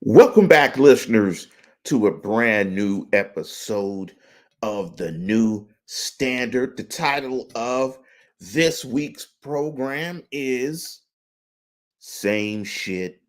Welcome back, listeners, to a brand new episode of the New Standard. The title of this week's program is Same Shit,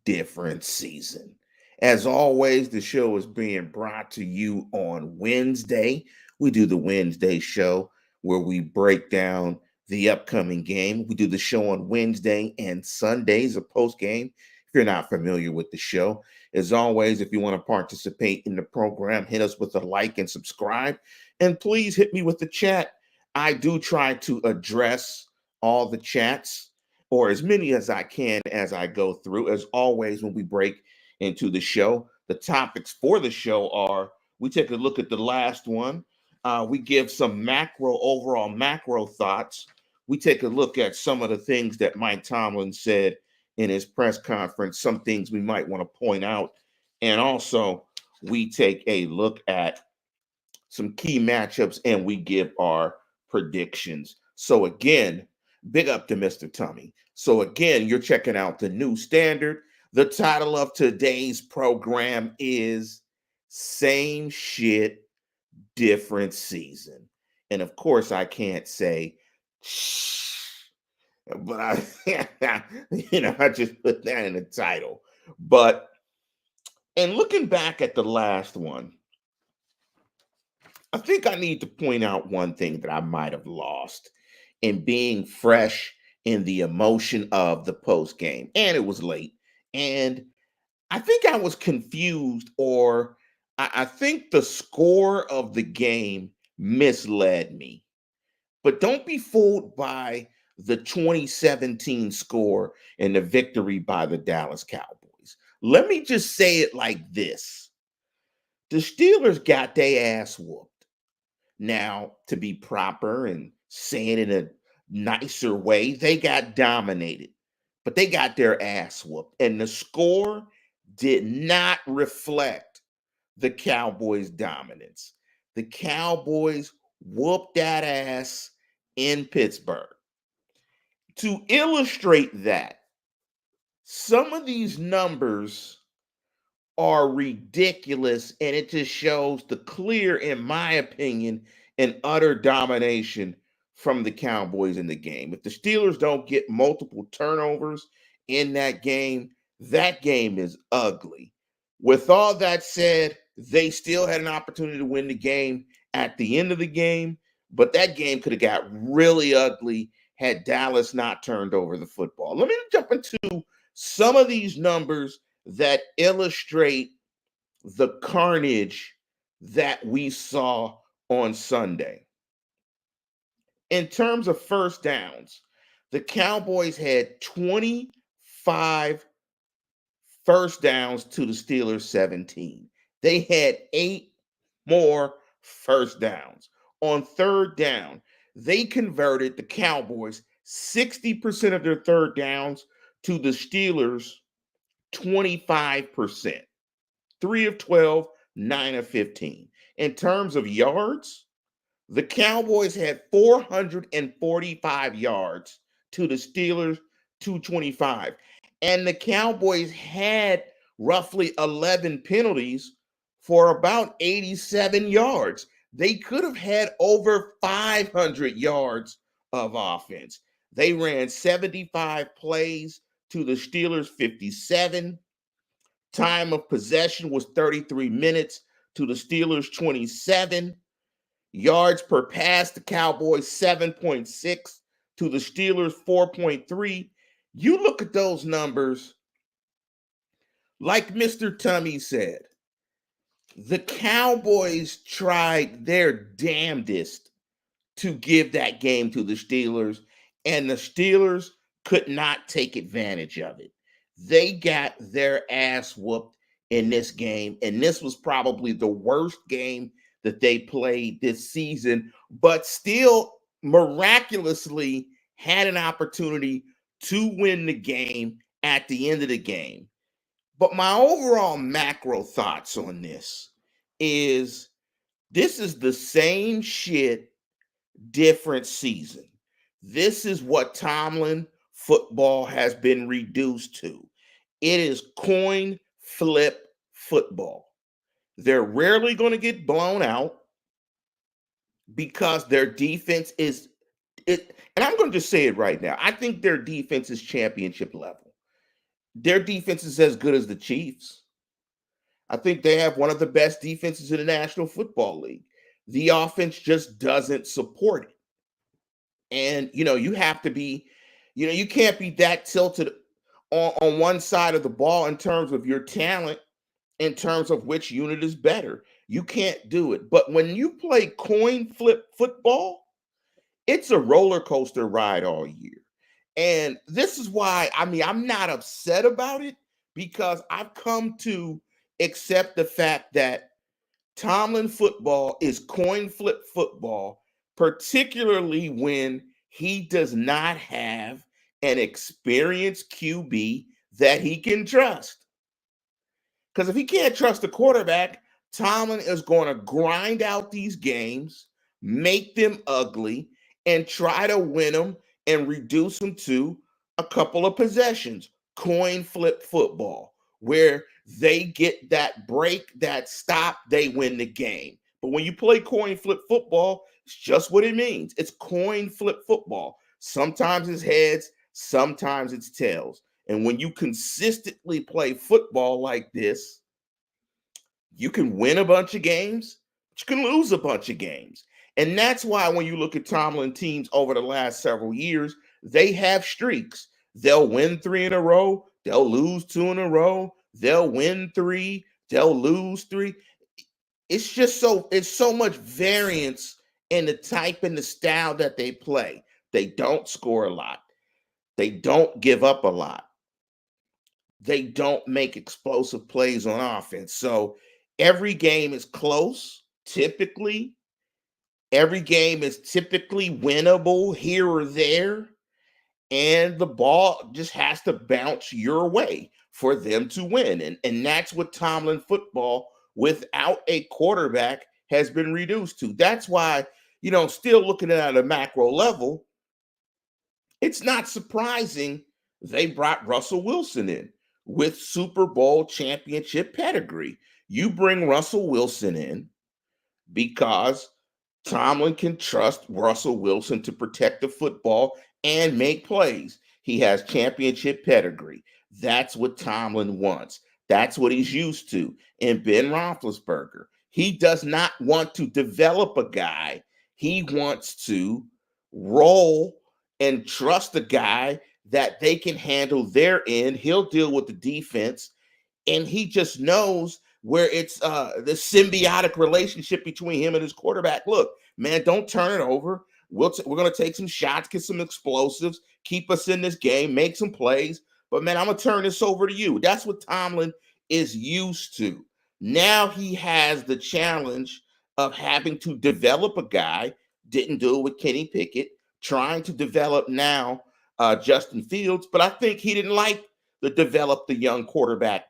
Different Season. As always, the show is being brought to you on Wednesday. We do the Wednesday show where we break down the upcoming game. We do the show on Wednesday and Sundays, a post game. If you're not familiar with the show, as always, if you want to participate in the program, hit us with a like and subscribe. And please hit me with the chat. I do try to address all the chats or as many as I can as I go through. As always, when we break into the show, the topics for the show are we take a look at the last one. We give some overall macro thoughts. We take a look at some of the things that Mike Tomlin said in his press conference, some things we might want to point out. And also, we take a look at some key matchups and we give our predictions. So, again, big up to Mr. Tummy. So, again, you're checking out the New Standard. The title of today's program is Same Shit, Different Season. And of course, I can't say shh, but I just put that in the title. But, and looking back at the last one, I think I need to point out one thing that I might have lost in being fresh in the emotion of the post game. And it was late. And I think I was confused, or I think the score of the game misled me. But don't be fooled by the 2017 score and the victory by the Dallas Cowboys. Let me just say it like this: the Steelers got their ass whooped. Now, to be proper and say it in a nicer way, they got dominated, but they got their ass whooped. And the score did not reflect the Cowboys' dominance. The Cowboys whooped that ass in Pittsburgh. To illustrate that, some of these numbers are ridiculous, and it just shows the clear, in my opinion, and utter domination from the Cowboys in the game. If the Steelers don't get multiple turnovers in that game is ugly. With all that said, they still had an opportunity to win the game at the end of the game, but that game could have got really ugly had Dallas not turned over the football. Let me jump into some of these numbers that illustrate the carnage that we saw on Sunday. In terms of first downs, the Cowboys had 25 first downs to the Steelers 17. They had 8 more first downs. On third down, they converted the Cowboys 60% of their third downs to the Steelers 25%. 3 of 12, 9 of 15. In terms of yards, the Cowboys had 445 yards to the Steelers 225. And the Cowboys had roughly 11 penalties for about 87 yards. They could have had over 500 yards of offense. They ran 75 plays to the Steelers 57. Time of possession was 33 minutes to the Steelers 27. Yards per pass, the Cowboys 7.6 to the Steelers 4.3. You look at those numbers, like Mr. Tummy said, the Cowboys tried their damnedest to give that game to the Steelers, and the Steelers could not take advantage of it. They got their ass whooped in this game, and this was probably the worst game that they played this season, but still miraculously had an opportunity to win the game at the end of the game. But my overall macro thoughts on this is the same shit, different season. This is what Tomlin football has been reduced to. It is coin flip football. They're rarely going to get blown out because their defense is it. And I'm going to just say it right now. I think their defense is championship level. Their defense is as good as the Chiefs. I think they have one of the best defenses in the National Football League. The offense just doesn't support it. And you have to be, you can't be that tilted on one side of the ball in terms of your talent, in terms of which unit is better. You can't do it. But when you play coin flip football, it's a roller coaster ride all year. And this is why, I'm not upset about it, because I've come to accept the fact that Tomlin football is coin flip football, particularly when he does not have an experienced QB that he can trust. Because if he can't trust the quarterback, Tomlin is going to grind out these games, make them ugly, and try to win them and reduce them to a couple of possessions. Coin flip football, where they get that break, that stop, they win the game. But when you play coin flip football, it's just what it means. It's coin flip football. Sometimes it's heads, sometimes it's tails. And when you consistently play football like this, you can win a bunch of games, but you can lose a bunch of games. And that's why when you look at Tomlin teams over the last several years, they have streaks. They'll win 3 in a row, they'll lose 2 in a row, they'll win 3, they'll lose 3. It's so much variance in the type and the style that they play. They don't score a lot. They don't give up a lot. They don't make explosive plays on offense. So every game is close, typically. Every game is typically winnable here or there. And the ball just has to bounce your way for them to win. And that's what Tomlin football without a quarterback has been reduced to. That's why, still looking at a macro level, it's not surprising they brought Russell Wilson in with Super Bowl championship pedigree. You bring Russell Wilson in because Tomlin can trust Russell Wilson to protect the football and make plays. He has championship pedigree. That's what Tomlin wants. That's what he's used to. And Ben Roethlisberger, he does not want to develop a guy. He wants to roll and trust the guy that they can handle their end. He'll deal with the defense, and he just knows where it's the symbiotic relationship between him and his quarterback. Look, man, don't turn it over. We're going to take some shots, get some explosives, keep us in this game, make some plays. But, man, I'm going to turn this over to you. That's what Tomlin is used to. Now he has the challenge of having to develop a guy. Didn't do it with Kenny Pickett. Trying to develop now Justin Fields. But I think he didn't like the develop the young quarterback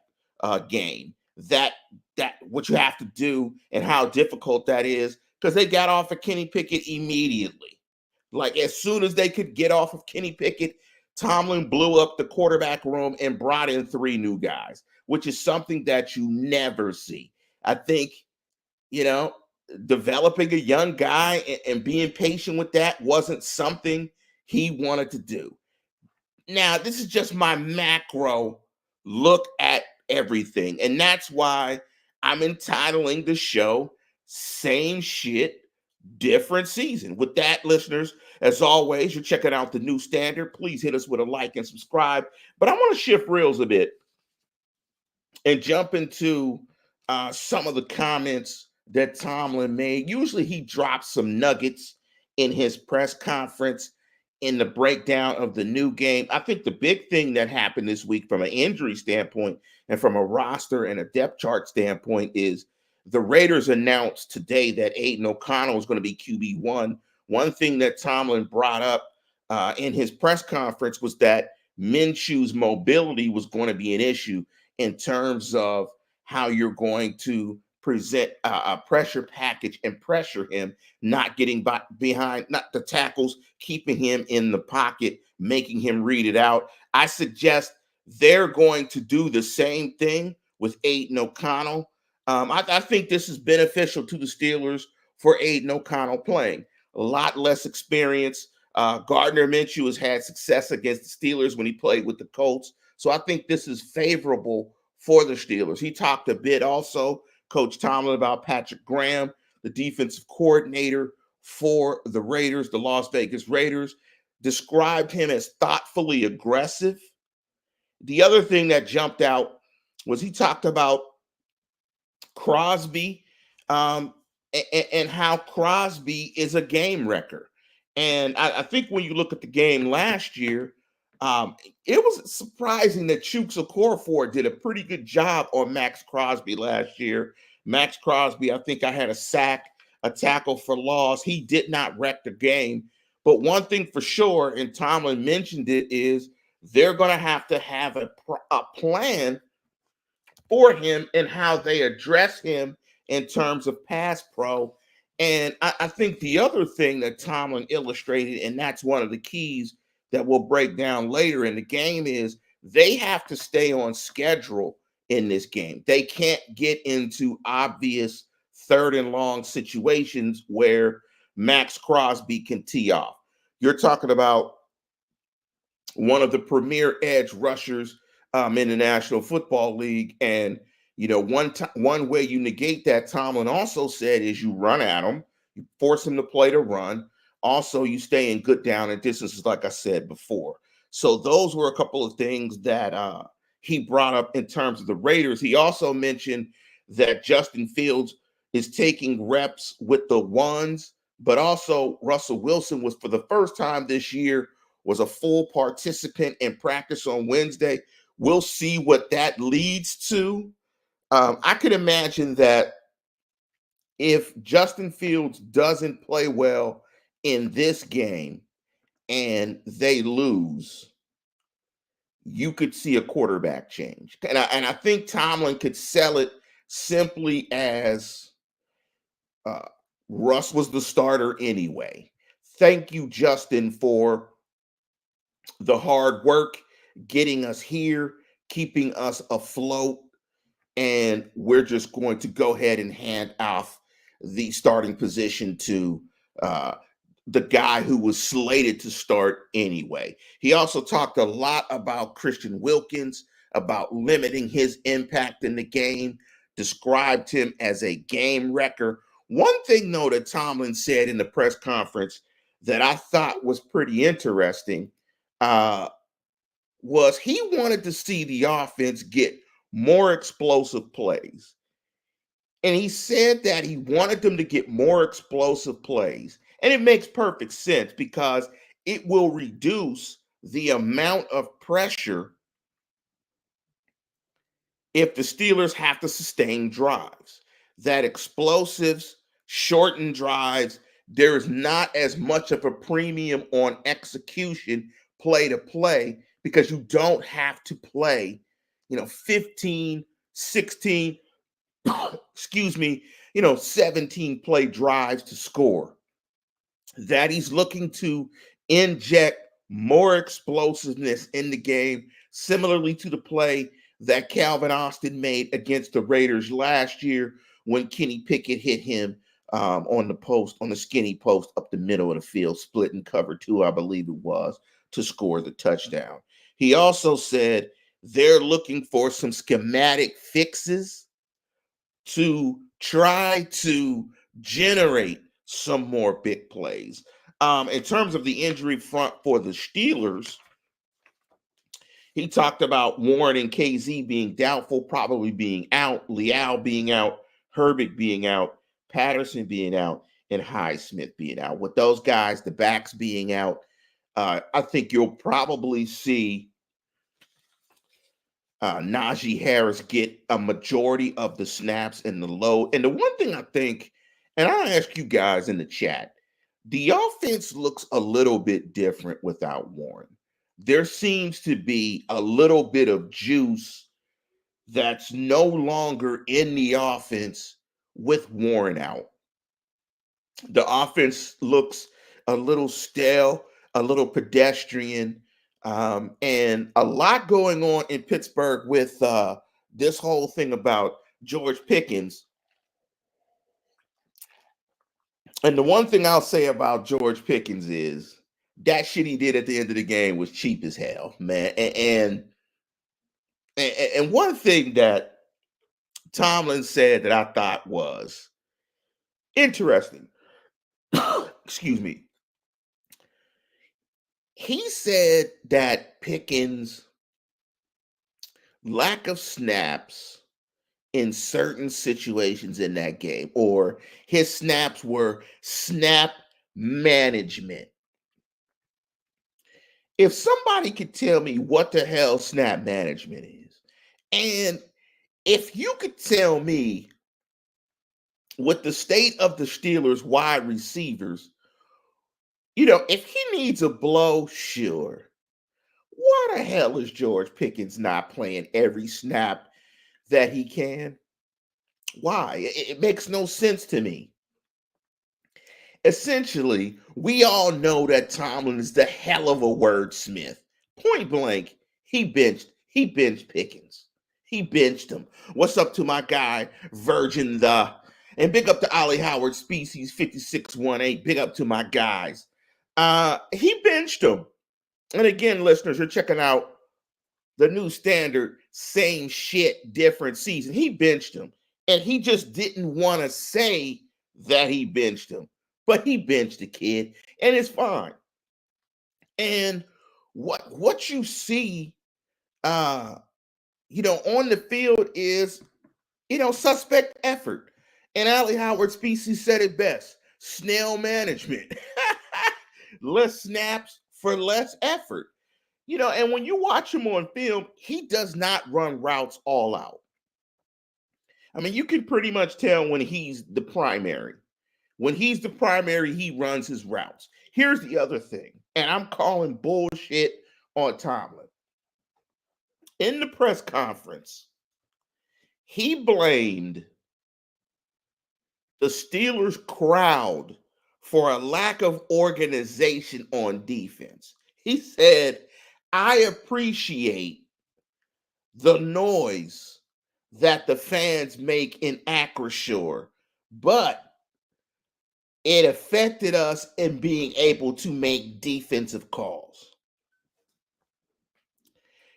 game. That what you have to do and how difficult that is, because they got off of Kenny Pickett immediately. Like as soon as they could get off of Kenny Pickett, Tomlin blew up the quarterback room and brought in 3 new guys, which is something that you never see. I think, you know, developing a young guy and being patient with that wasn't something he wanted to do. Now, this is just my macro look at everything. And that's why I'm entitling the show Same Shit, Different Season. With that, listeners, as always, you're checking out the new standard. Please hit us with a like and subscribe. But I want to shift reels a bit and jump into some of the comments that Tomlin made. Usually he drops some nuggets in his press conference in the breakdown of the new game. I think the big thing that happened this week from an injury standpoint and from a roster and a depth chart standpoint is the Raiders announced today that Aiden O'Connell is going to be QB1. One thing that Tomlin brought up in his press conference was that Minshew's mobility was going to be an issue in terms of how you're going to present a pressure package and pressure him, not getting behind, not the tackles, keeping him in the pocket, making him read it out. I suggest they're going to do the same thing with Aiden O'Connell. I think this is beneficial to the Steelers for Aiden O'Connell playing. A lot less experience. Gardner Minshew has had success against the Steelers when he played with the Colts. So I think this is favorable for the Steelers. He talked a bit also, Coach Tomlin, about Patrick Graham, the defensive coordinator for the Raiders, the Las Vegas Raiders, described him as thoughtfully aggressive. The other thing that jumped out was he talked about Crosby, um, and how Crosby is a game wrecker. And I think when you look at the game last year, um, it was surprising that Chooks Okorafor did a pretty good job on Max Crosby last year. Max Crosby, I think I had a sack, a tackle for loss. He did not wreck the game. But one thing for sure, and Tomlin mentioned it, is they're going to have a plan for him and how they address him in terms of pass pro. And I think the other thing that Tomlin illustrated, and that's one of the keys that we'll break down later in the game, is they have to stay on schedule in this game. They can't get into obvious third and long situations where Max Crosby can tee off. You're talking about one of the premier edge rushers in the National Football League. And, one way you negate that, Tomlin also said, is you run at him, you force him to play to run. Also, you stay in good down and distances, like I said before. So those were a couple of things that he brought up in terms of the Raiders. He also mentioned that Justin Fields is taking reps with the ones, but also Russell Wilson was, for the first time this year, was a full participant in practice on Wednesday. We'll see what that leads to. I could imagine that if Justin Fields doesn't play well in this game and they lose, you could see a quarterback change. And I think Tomlin could sell it simply as uh, Russ was the starter anyway. Thank you, Justin, for the hard work, getting us here, keeping us afloat, and we're just going to go ahead and hand off the starting position to uh, the guy who was slated to start anyway. He also talked a lot about Christian Wilkins, about limiting his impact in the game, described him as a game wrecker. One thing, though, that Tomlin said in the press conference that I thought was pretty interesting uh, was he wanted to see the offense get more explosive plays. And he said that he wanted them to get more explosive plays. And it makes perfect sense because it will reduce the amount of pressure if the Steelers have to sustain drives. That explosives, shortened drives, there is not as much of a premium on execution play to play because you don't have to play, 15, 16, excuse me, 17 play drives to score. That he's looking to inject more explosiveness in the game, similarly to the play that Calvin Austin made against the Raiders last year when Kenny Pickett hit him on the post, on the skinny post up the middle of the field, split and cover two, I believe it was, to score the touchdown. He also said they're looking for some schematic fixes to try to generate some more big plays. In terms of the injury front for the Steelers, he talked about Warren and KZ being doubtful, probably being out, Leal being out, Herbig being out, Patterson being out, and Highsmith being out. With those guys, the backs being out, I think you'll probably see Najee Harris get a majority of the snaps in the low. And the one thing I think, and I'll ask you guys in the chat, the offense looks a little bit different without Warren. There seems to be a little bit of juice that's no longer in the offense with Warren out. The offense looks a little stale, a little pedestrian, and a lot going on in Pittsburgh with this whole thing about George Pickens. And the one thing I'll say about George Pickens is that shit he did at the end of the game was cheap as hell, man. And one thing that Tomlin said that I thought was interesting, excuse me, he said that Pickens' lack of snaps in certain situations in that game, or his snaps were snap management. If somebody could tell me what the hell snap management is, and if you could tell me with the state of the Steelers wide receivers, if he needs a blow, sure. Why the hell is George Pickens not playing every snap that he can? Why? It makes no sense to me. Essentially, we all know that Tomlin is the hell of a wordsmith. Point blank, he benched Pickens. He benched him. What's up to my guy, Virgin the and big up to Ollie Howard Species 5618. Big up to my guys. He benched him. And again, listeners, you're checking out the new standard, same shit, different season. He benched him. And he just didn't want to say that he benched him. But he benched the kid, and it's fine. And what you see on the field is, suspect effort. And Allie Howard Species said it best. Snail management. Less snaps for less effort. And when you watch him on film, he does not run routes all out. I mean, you can pretty much tell when he's the primary. When he's the primary, he runs his routes. Here's the other thing, and I'm calling bullshit on Tomlin. In the press conference, he blamed the Steelers crowd for a lack of organization on defense. He said, I appreciate the noise that the fans make in Acrisure, but it affected us in being able to make defensive calls.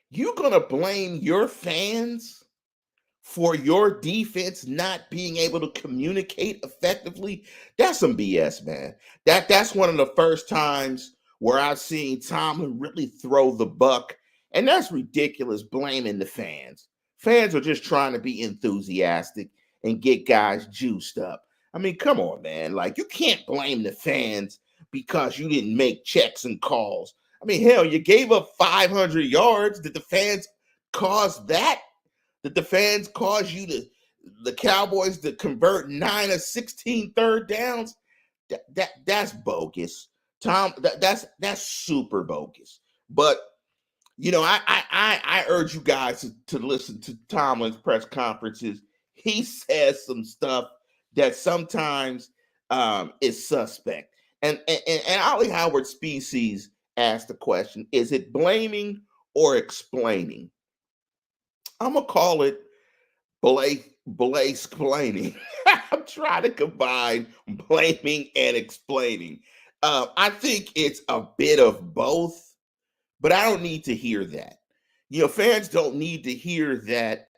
You're going to blame your fans for your defense not being able to communicate effectively? That's some BS, man. That's one of the first times where I've seen Tomlin really throw the buck, and that's ridiculous, blaming the fans. Fans are just trying to be enthusiastic and get guys juiced up. I mean, come on, man. Like, you can't blame the fans because you didn't make checks and calls. I mean, hell, you gave up 500 yards. Did the fans cause that? Did the fans cause the Cowboys to convert 9 of 16 third downs? That's bogus. That's super bogus. But I urge you guys to listen to Tomlin's press conferences. He says some stuff that sometimes is suspect. And Ollie Howard Species asked the question: is it blaming or explaining? I'm gonna call it explaining. I'm trying to combine blaming and explaining. I think it's a bit of both, but I don't need to hear that. Fans don't need to hear that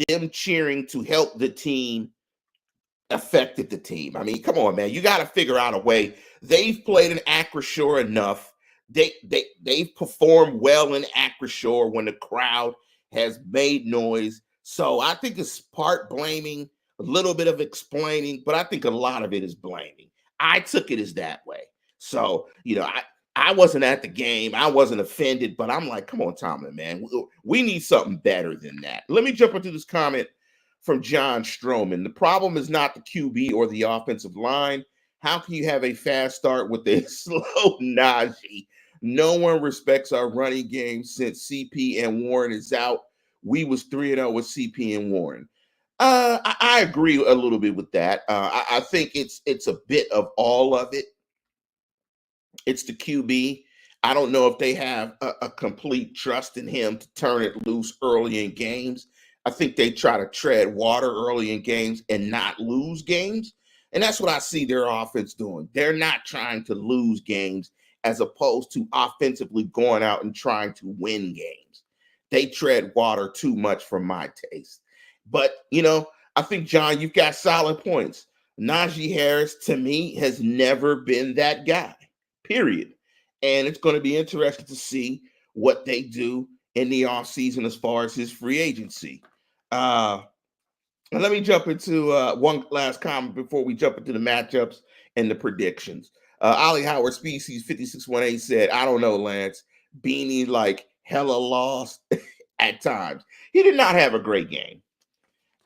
them cheering to help the team affected the team. I mean, come on, man. You got to figure out a way. They've played in Acrisure enough. They've performed well in Acrisure when the crowd has made noise. So I think it's part blaming, a little bit of explaining, but I think a lot of it is blaming. I took it as that way. So, I wasn't at the game. I wasn't offended, but I'm like, come on, Tomlin, man. We need something better than that. Let me jump into this comment from John Stroman. The problem is not the QB or the offensive line. How can you have a fast start with a slow Najee? No one respects our running game since CP and Warren is out. We was 3-0 with CP and Warren. I agree a little bit with that. I think it's a bit of all of it. It's the QB. I don't know if they have a complete trust in him to turn it loose early in games. I think they try to tread water early in games and not lose games. And that's what I see their offense doing. They're not trying to lose games as opposed to offensively going out and trying to win games. They tread water too much for my taste. But, I think, John, you've got solid points. Najee Harris, to me, has never been that guy, period. And it's going to be interesting to see what they do in the offseason as far as his free agency. And let me jump into one last comment before we jump into the matchups and the predictions. Ollie Howard Species 5618 said, I don't know, Lance. Beanie like hella lost at times. He did not have a great game.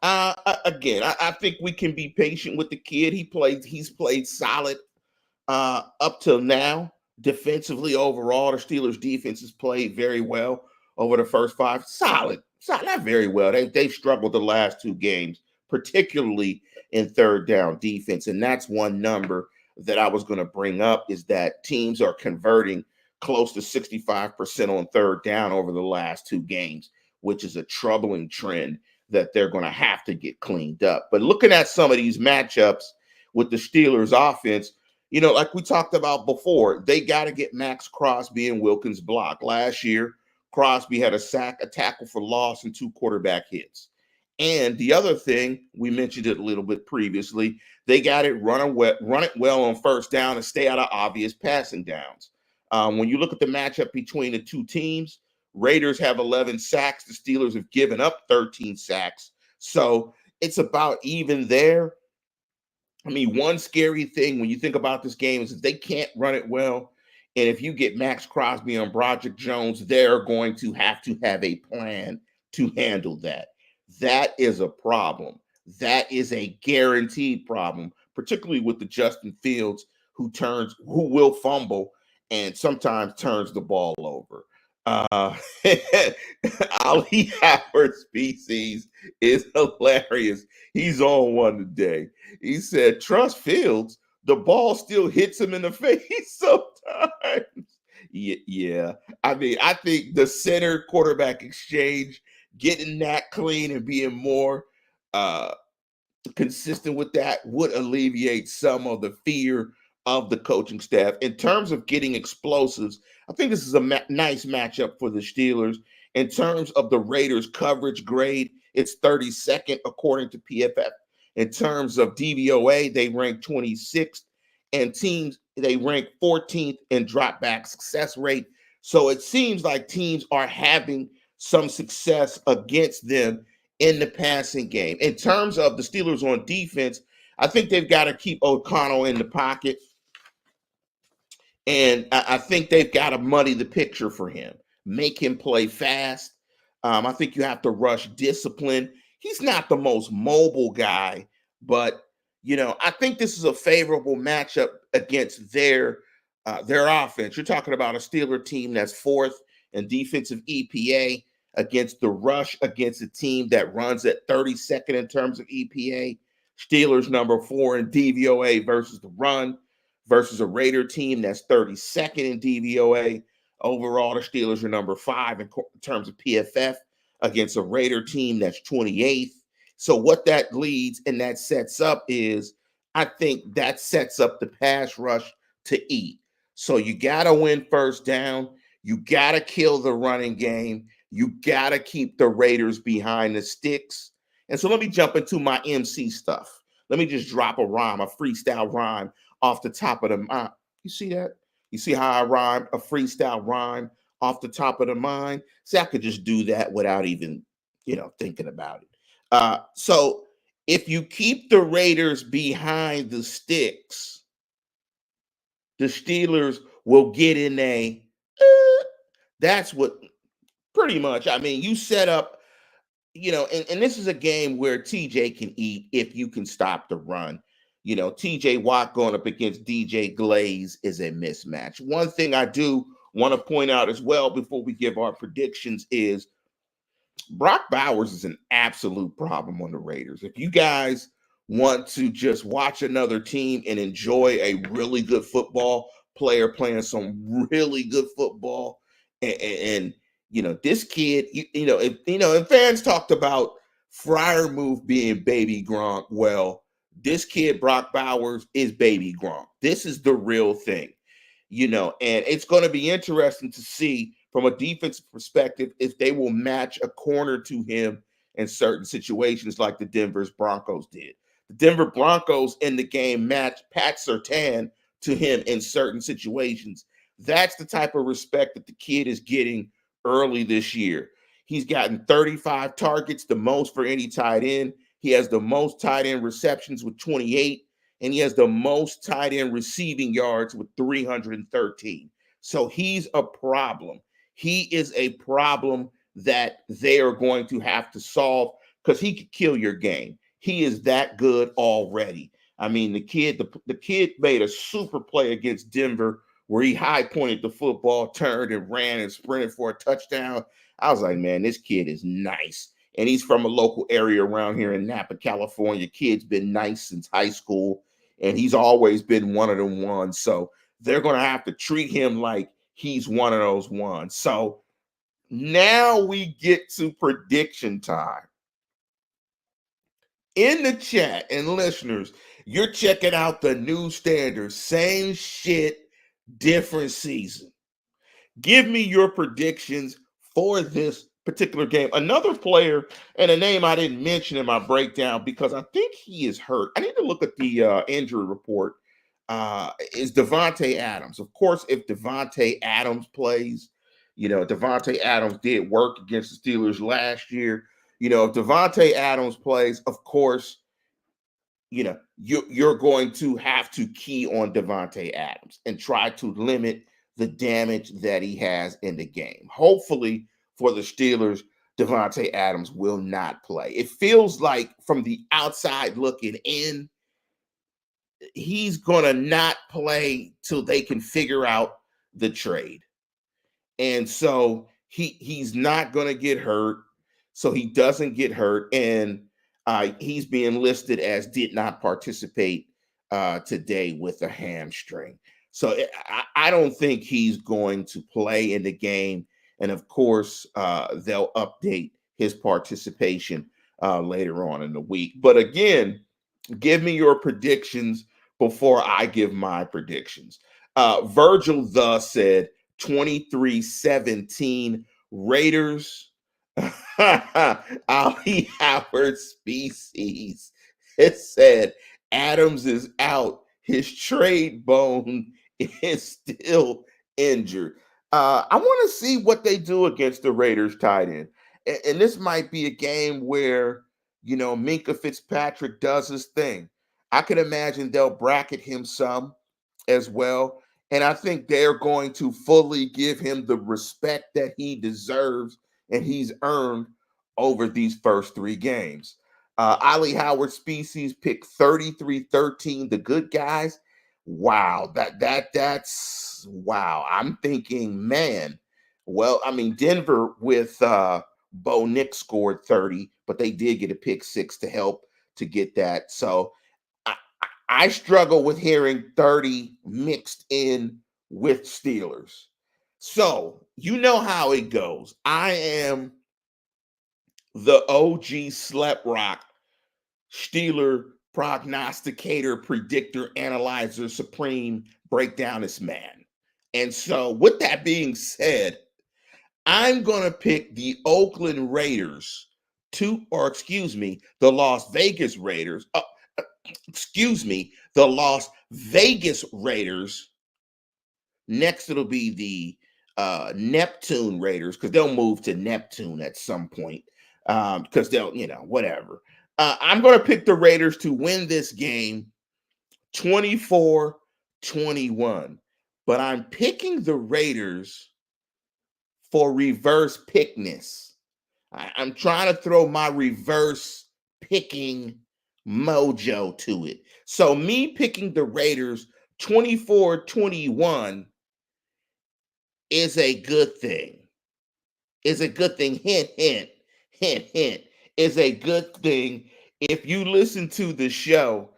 Again, I think we can be patient with the kid. He's played solid up till now. Defensively, overall, the Steelers' defense has played very well over the first five. Solid, not very well. They've struggled the last two games, particularly in third down defense. And that's one number that I was going to bring up is that teams are converting close to 65% on third down over the last two games, which is a troubling trend that they're going to have to get cleaned up. But looking at some of these matchups with the Steelers' offense, like we talked about before, they got to get Max Crosby and Wilkins blocked. Last year, Crosby had a sack, a tackle for loss, and 2 quarterback hits. And the other thing, we mentioned it a little bit previously, they got it run it well on first down and stay out of obvious passing downs. When you look at the matchup between the two teams, Raiders have 11 sacks. The Steelers have given up 13 sacks. So it's about even there. I mean, one scary thing when you think about this game is if they can't run it well, and if you get Max Crosby on Broderick Jones, they're going to have a plan to handle that. That is a problem. That is a guaranteed problem, particularly with the Justin Fields who will fumble and sometimes turns the ball over. Uh, Ali Howard Species is hilarious. He's on one today. He said, trust Fields, the ball still hits him in the face sometimes. Yeah. I mean, I think the center quarterback exchange, getting that clean and being more consistent with that would alleviate some of the fear of the coaching staff. In terms of getting explosives, I think this is a nice matchup for the Steelers. In terms of the Raiders coverage grade, it's 32nd according to PFF. In terms of DVOA, they rank 26th, and teams, they rank 14th in drop back success rate. So it seems like teams are having some success against them in the passing game. In terms of the Steelers on defense, I think they've got to keep O'Connell in the pocket. And I think they've got to muddy the picture for him, make him play fast. I think you have to rush discipline. He's not the most mobile guy, but I think this is a favorable matchup against their offense. You're talking about a Steeler team that's fourth in defensive EPA against the rush, against a team that runs at 32nd in terms of EPA. Steelers number 4 in DVOA versus the run, versus a Raider team that's 32nd in DVOA. Overall, the Steelers are number 5 in terms of PFF against a Raider team that's 28th. So what that leads and that sets up is, I think that sets up the pass rush to eat. So you got to win first down. You got to kill the running game. You got to keep the Raiders behind the sticks. And so let me jump into my MC stuff. Let me just drop a rhyme, a freestyle rhyme off the top of the mind. You see that? You see how I rhyme a freestyle rhyme off the top of the mind? See, I could just do that without even, thinking about it. So if you keep the Raiders behind the sticks, the Steelers will get in that's what pretty much, I mean, you set up, and this is a game where TJ can eat if you can stop the run. TJ Watt going up against DJ Glaze is a mismatch. One thing I do want to point out as well before we give our predictions is Brock Bowers is an absolute problem on the Raiders. If you guys want to just watch another team and enjoy a really good football, player playing some really good football. And this kid, and fans talked about Fryer move being baby Gronk. Well, this kid, Brock Bowers, is baby Gronk. This is the real thing, and it's going to be interesting to see from a defensive perspective if they will match a corner to him in certain situations like the Denver Broncos did. The Denver Broncos in the game matched Pat Surtain to him in certain situations. That's the type of respect that the kid is getting early this year. He's gotten 35 targets, the most for any tight end. He has the most tight end receptions with 28, and he has the most tight end receiving yards with 313. So he's a problem. He is a problem that they are going to have to solve because he could kill your game. He is that good already. I mean, the kid made a super play against Denver where he high pointed the football, turned and ran and sprinted for a touchdown. I was like, man, this kid is nice. And he's from a local area around here in Napa, California. Kid's been nice since high school, and he's always been one of them ones. So they're going to have to treat him like he's one of those ones. So now we get to prediction time. In the chat and listeners, you're checking out the new standard. Same shit, different season. Give me your predictions for this particular game. Another player and a name I didn't mention in my breakdown because I think he is hurt. I need to look at the injury report. Is Devontae Adams. Of course, if Devontae Adams plays, Devontae Adams did work against the Steelers last year. If Devontae Adams plays, of course, you're going to have to key on Devontae Adams and try to limit the damage that he has in the game. Hopefully for the Steelers, Devontae Adams will not play. It feels like from the outside looking in, he's going to not play till they can figure out the trade. And so he's not going to get hurt. So he doesn't get hurt. And he's being listed as did not participate today with a hamstring. So I don't think he's going to play in the game. And of course, they'll update his participation later on in the week. But again, give me your predictions before I give my predictions. Virgil thus said 23-17 Raiders. Ali Howard species. It said Adams is out. His trade bone is still injured. I want to see what they do against the Raiders tight end. And this might be a game where, Minkah Fitzpatrick does his thing. I can imagine they'll bracket him some as well. And I think they're going to fully give him the respect that he deserves and he's earned over these first three games. Ali Howard species picked 33-13, the good guys. Wow, that's wow. I'm thinking, man. Well, I mean, Denver with Bo Nix scored 30, but they did get a pick six to help to get that. So I struggle with hearing 30 mixed in with Steelers. So you know how it goes. I am the OG Slep Rock Steeler prognosticator, predictor, analyzer, supreme breakdownist man. And so with that being said, I'm going to pick the Oakland Raiders the Las Vegas Raiders. The Las Vegas Raiders. Next, it'll be the Neptune Raiders because they'll move to Neptune at some point because they'll, whatever. I'm going to pick the Raiders to win this game 24-21. But I'm picking the Raiders for reverse pickness. I'm trying to throw my reverse picking mojo to it. So me picking the Raiders 24-21 is a good thing. Is a good thing. Hint, hint, hint, hint. Is a good thing. If you listen to the show,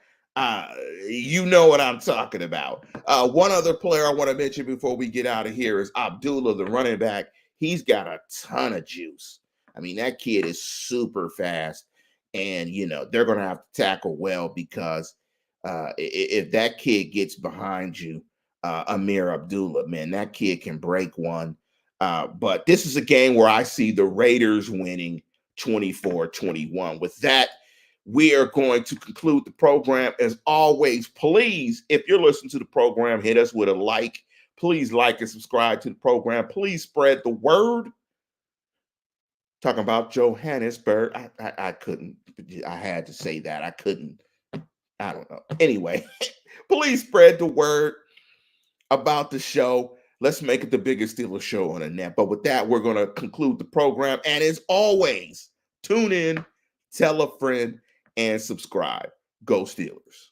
you know what I'm talking about. One other player I want to mention before we get out of here is Abdullah, the running back. He's got a ton of juice. I mean, that kid is super fast, and they're going to have to tackle well because if that kid gets behind you, Amir Abdullah, man, that kid can break one. But this is a game where I see the Raiders winning 24-21. With that, we are going to conclude the program. As always, please, if you're listening to the program, hit us with a like. Please like and subscribe to the program. Please spread the word. Talking about Johannesburg. I couldn't. I had to say that. I couldn't. I don't know. Anyway, please spread the word about the show. Let's make it the biggest Steelers show on the net. But with that, we're going to conclude the program. And as always, tune in, tell a friend, and subscribe. Go Steelers.